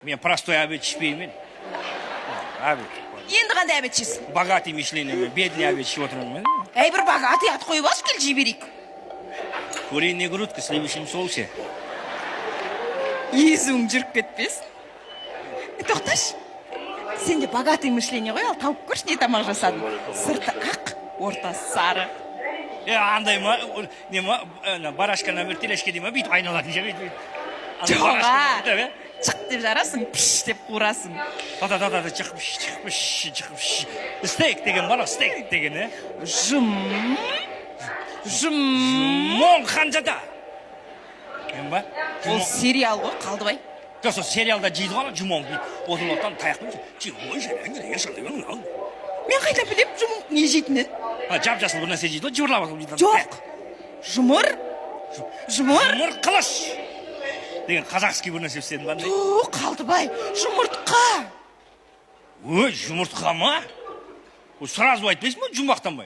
Мен простой обед ішпеймін. Обед. Енді қандай обед ішесің? Богатый мишленімен, бедный обед ішіп отырмын. Әй, бір богатый ат қойып алшы, кел жей берейік. Куриный грудка, сливочным соусе. Езуің жүріп кетпес. Тоқташ. Сен де богатый мышление ғой, ал тауып көрші не тамақ жасадың. Сырты ақ, ортасы сары. Андай ма, не ма, барашка номер телешке дей ма, бүйтіп айналатын ше, бүйтіп. Жоға, чық деп жарасың, піш деп қурасың. Та-та-та-та, чықпыш. Стейк деген бала, стейк деген, Жым. Моң қанжада. Мен ба? Ол сериал ғой, Қалдыбай. Жоқ, сериалда жейді ғана жұмоң дейді. Отырлықтан таяқпен жейді. Мен қайда білем жұмыр не жейтінін? Жап-жасыл бір нәрсе жейді, жыбырлап алып. Жоқ. Жұмыр? Жұмыр қылыш. Деген қазақский бір нәрсе істедім бандай. Қалдыбай, жұмыртқа. Ой, жұмыртқа ма? Сразу айтпайсың ба, жұмақтанбай?